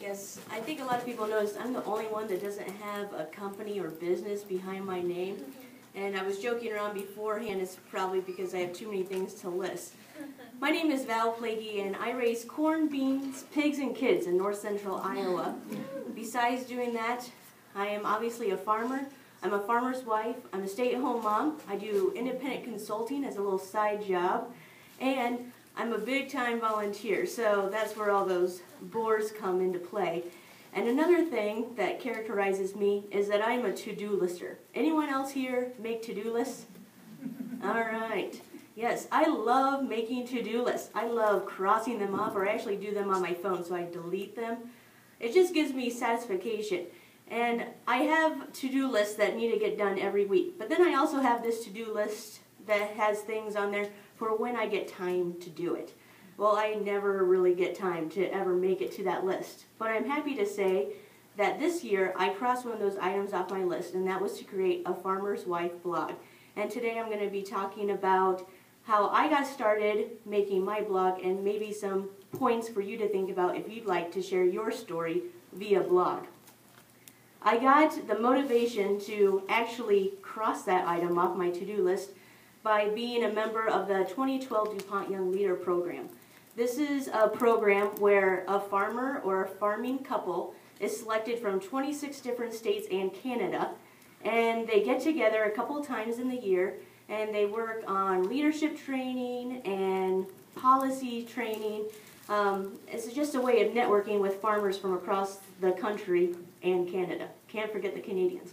Yes, I think a lot of people notice I'm the only one that doesn't have a company or business behind my name. And I was joking around beforehand, it's probably because I have too many things to list. My name is Val Plagge, and I raise corn, beans, pigs, and kids in north central Iowa. Besides doing that, I am obviously a farmer. I'm a farmer's wife. I'm a stay-at-home mom. I do independent consulting as a little side job. And I'm a big-time volunteer, so that's where all those bores come into play. And another thing that characterizes me is that I'm a to-do lister. Anyone else here make to-do lists? All right. Yes, I love making to-do lists. I love crossing them off, or I actually do them on my phone, so I delete them. It just gives me satisfaction. And I have to-do lists that need to get done every week. But then I also have this to-do list that has things on there for when I get time to do it. Well, I never really get time to ever make it to that list. But I'm happy to say that this year I crossed one of those items off my list, and that was to create a Farmer's Wife blog. And today I'm going to be talking about how I got started making my blog and maybe some points for you to think about if you'd like to share your story via blog. I got the motivation to actually cross that item off my to-do list by being a member of the 2012 DuPont Young Leader Program. This is a program where a farmer or a farming couple is selected from 26 different states and Canada, and they get together a couple times in the year and they work on leadership training and policy training. It's just a way of networking with farmers from across the country and Canada. Can't forget the Canadians.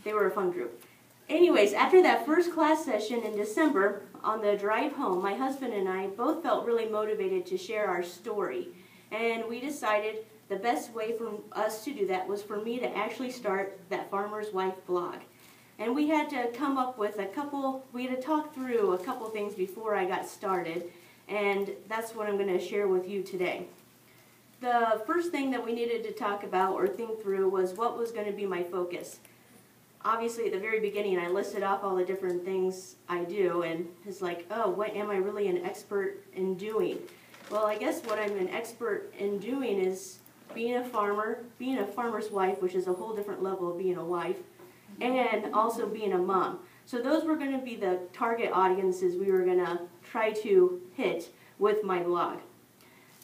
They were a fun group. Anyways, after that first class session in December, on the drive home, my husband and I both felt really motivated to share our story. And we decided the best way for us to do that was for me to actually start that Farmer's Wife blog. And we had to come up with we had to talk through a couple things before I got started. And that's what I'm going to share with you today. The first thing that we needed to talk about or think through was what was going to be my focus. Obviously, at the very beginning, I listed off all the different things I do, and it's like, oh, what am I really an expert in doing? Well, I guess what I'm an expert in doing is being a farmer, being a farmer's wife, which is a whole different level of being a wife, and also being a mom. So those were going to be the target audiences we were going to try to hit with my blog.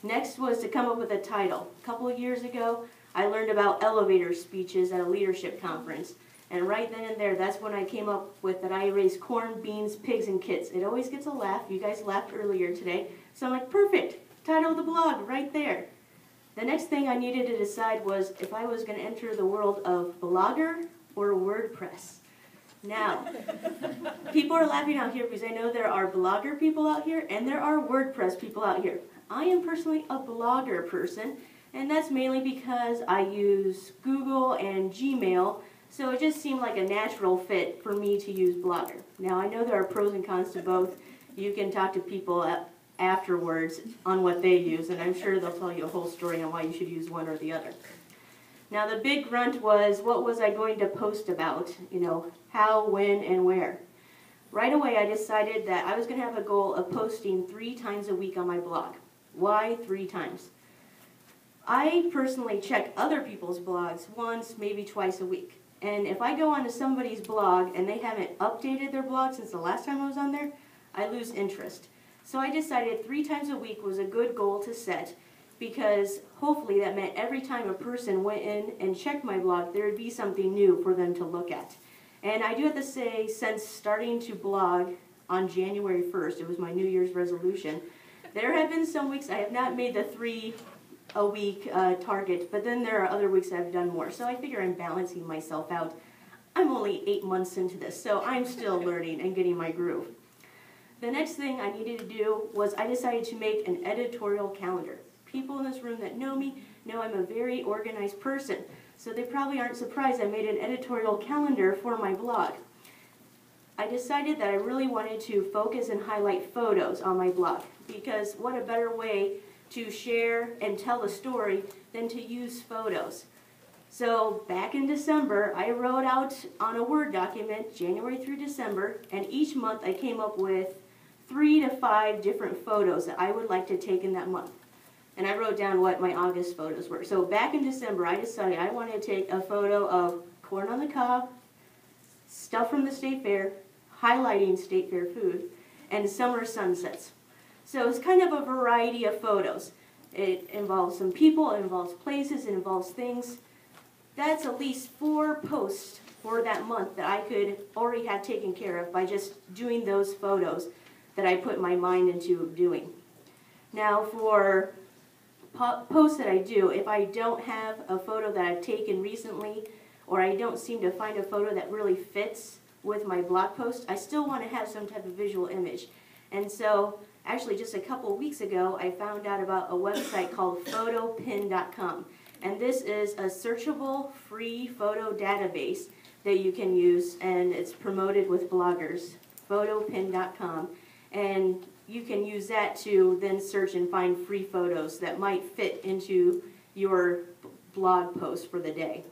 Next was to come up with a title. A couple of years ago, I learned about elevator speeches at a leadership conference. And right then and there, that's when I came up with that I raise corn, beans, pigs, and kids. It always gets a laugh. You guys laughed earlier today. So I'm like, perfect. Title of the blog right there. The next thing I needed to decide was if I was going to enter the world of Blogger or WordPress. Now, people are laughing out here because I know there are Blogger people out here and there are WordPress people out here. I am personally a Blogger person, and that's mainly because I use Google and Gmail. So it just seemed like a natural fit for me to use Blogger. Now, I know there are pros and cons to both. You can talk to people afterwards on what they use, and I'm sure they'll tell you a whole story on why you should use one or the other. Now, the big grunt was, what was I going to post about? You know, how, when, and where. Right away, I decided that I was going to have a goal of posting 3 times a week on my blog. Why 3 times? I personally check other people's blogs once, maybe twice a week. And if I go onto somebody's blog and they haven't updated their blog since the last time I was on there, I lose interest. So I decided 3 times a week was a good goal to set, because hopefully that meant every time a person went in and checked my blog, there would be something new for them to look at. And I do have to say, since starting to blog on January 1st, it was my New Year's resolution, there have been some weeks I have not made the 3 a week target, but then there are other weeks I've done more. So I figure I'm balancing myself out. I'm only 8 months into this, so I'm still learning and getting my groove. The next thing I needed to do was I decided to make an editorial calendar. People in this room that know me know I'm a very organized person, so they probably aren't surprised I made an editorial calendar for my blog. I decided that I really wanted to focus and highlight photos on my blog, because what a better way to share and tell a story than to use photos. So back in December, I wrote out on a Word document, January through December, and each month I came up with 3 to 5 different photos that I would like to take in that month. and I wrote down what my August photos were. So back in December, I decided I wanted to take a photo of corn on the cob, stuff from the state fair, highlighting state fair food, and summer sunsets. So it's kind of a variety of photos. It involves some people, it involves places, it involves things. That's at least 4 posts for that month that I could already have taken care of by just doing those photos that I put my mind into doing. Now for posts that I do, if I don't have a photo that I've taken recently, or I don't seem to find a photo that really fits with my blog post, I still want to have some type of visual image. And so, actually just a couple weeks ago, I found out about a website called photopin.com. And this is a searchable, free photo database that you can use, and it's promoted with bloggers, photopin.com. And you can use that to then search and find free photos that might fit into your blog post for the day.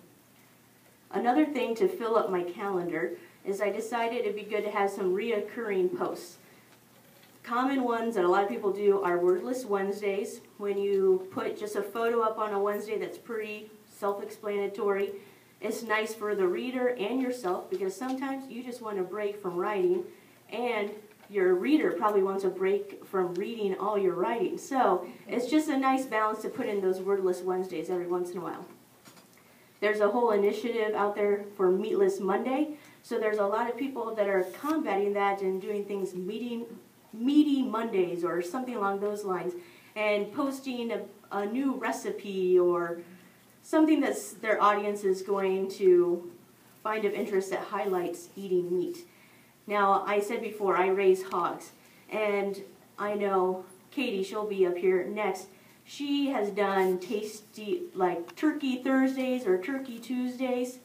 Another thing to fill up my calendar is I decided it'd be good to have some reoccurring posts. Common ones that a lot of people do are Wordless Wednesdays, when you put just a photo up on a Wednesday that's pretty self-explanatory. It's nice for the reader and yourself because sometimes you just want a break from writing, and your reader probably wants a break from reading all your writing. So it's just a nice balance to put in those Wordless Wednesdays every once in a while. There's a whole initiative out there for Meatless Monday, so there's a lot of people that are combating that and doing things meaty Mondays or something along those lines, and posting a new recipe or something that their audience is going to find of interest that highlights eating meat. Now, I said before, I raise hogs, and I know Katie, she'll be up here next. She has done tasty, like Turkey Thursdays or Turkey Tuesdays.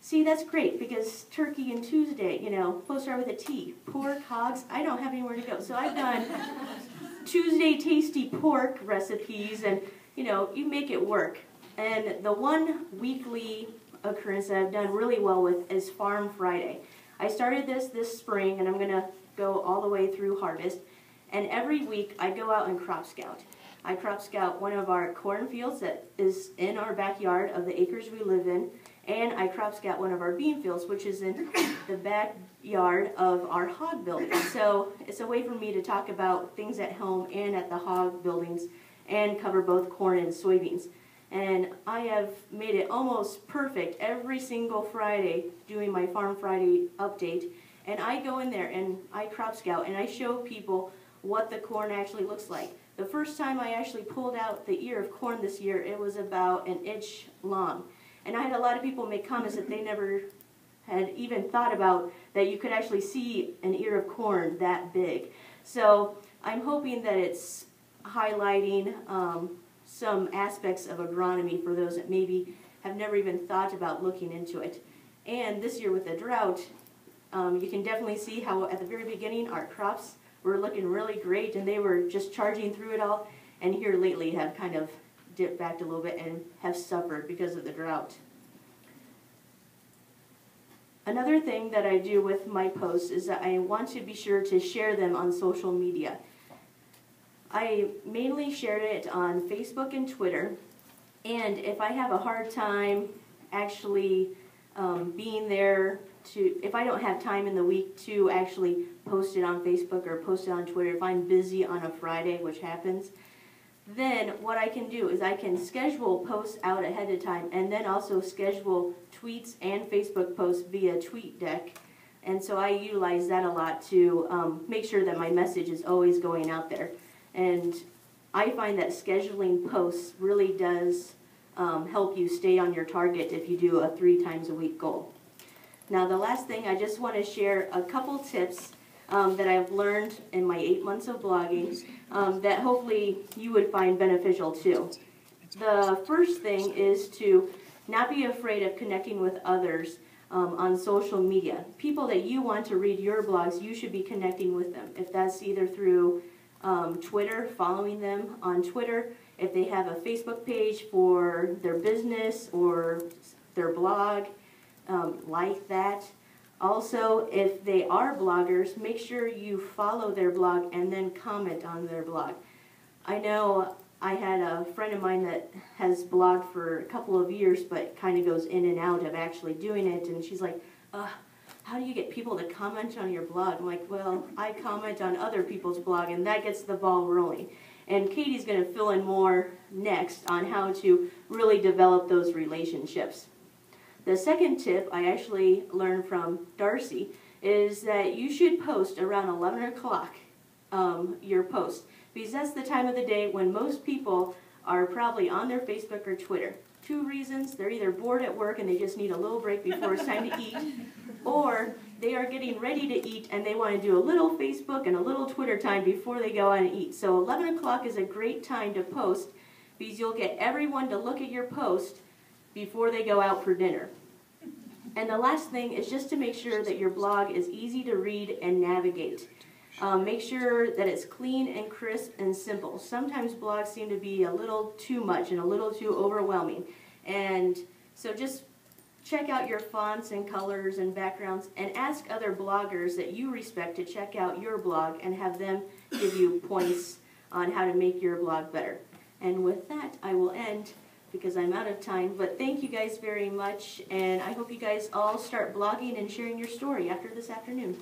See, that's great because Turkey and Tuesday, you know, both start with a T. Pork, hogs, I don't have anywhere to go. So I've done Tuesday tasty pork recipes, and, you know, you make it work. And the one weekly occurrence that I've done really well with is Farm Friday. I started this spring, and I'm going to go all the way through harvest. And every week I go out and crop scout. I crop scout one of our cornfields that is in our backyard of the acres we live in, and I crop scout one of our bean fields, which is in the backyard of our hog building. So it's a way for me to talk about things at home and at the hog buildings and cover both corn and soybeans. And I have made it almost perfect every single Friday doing my Farm Friday update. And I go in there and I crop scout and I show people what the corn actually looks like. The first time I actually pulled out the ear of corn this year, it was about an inch long. And I had a lot of people make comments that they never had even thought about that you could actually see an ear of corn that big. So I'm hoping that it's highlighting some aspects of agronomy for those that maybe have never even thought about looking into it. And this year with the drought, you can definitely see how at the very beginning our crops were looking really great and they were just charging through it all, and here lately have kind of dipped back a little bit and have suffered because of the drought. Another thing that I do with my posts is that I want to be sure to share them on social media. I mainly shared it on Facebook and Twitter, and if I have a hard time actually being there if I don't have time in the week to actually post it on Facebook or post it on Twitter, if I'm busy on a Friday, which happens, then what I can do is I can schedule posts out ahead of time and then also schedule tweets and Facebook posts via TweetDeck. And so I utilize that a lot to make sure that my message is always going out there. And I find that scheduling posts really does help you stay on your target if you do a 3 times a week goal. Now the last thing, I just want to share a couple tips that I've learned in my 8 months of blogging that hopefully you would find beneficial too. The first thing is to not be afraid of connecting with others on social media. People that you want to read your blogs, you should be connecting with them. If that's either through Twitter, following them on Twitter, if they have a Facebook page for their business or their blog, like that. Also, if they are bloggers, make sure you follow their blog and then comment on their blog. I know I had a friend of mine that has blogged for a couple of years, but kind of goes in and out of actually doing it, and she's like, how do you get people to comment on your blog? I'm like, well, I comment on other people's blog, and that gets the ball rolling. And Katie's going to fill in more next on how to really develop those relationships. The second tip I actually learned from Darcy is that you should post around 11 o'clock your post, because that's the time of the day when most people are probably on their Facebook or Twitter. 2 reasons: they're either bored at work and they just need a little break before it's time to eat, or they are getting ready to eat and they want to do a little Facebook and a little Twitter time before they go out and eat. So 11 o'clock is a great time to post, because you'll get everyone to look at your post before they go out for dinner. And the last thing is just to make sure that your blog is easy to read and navigate. Make sure that it's clean and crisp and simple. Sometimes blogs seem to be a little too much and a little too overwhelming. And so just check out your fonts and colors and backgrounds, and ask other bloggers that you respect to check out your blog and have them give you points on how to make your blog better. And with that, I will end because I'm out of time. But thank you guys very much, and I hope you guys all start blogging and sharing your story after this afternoon.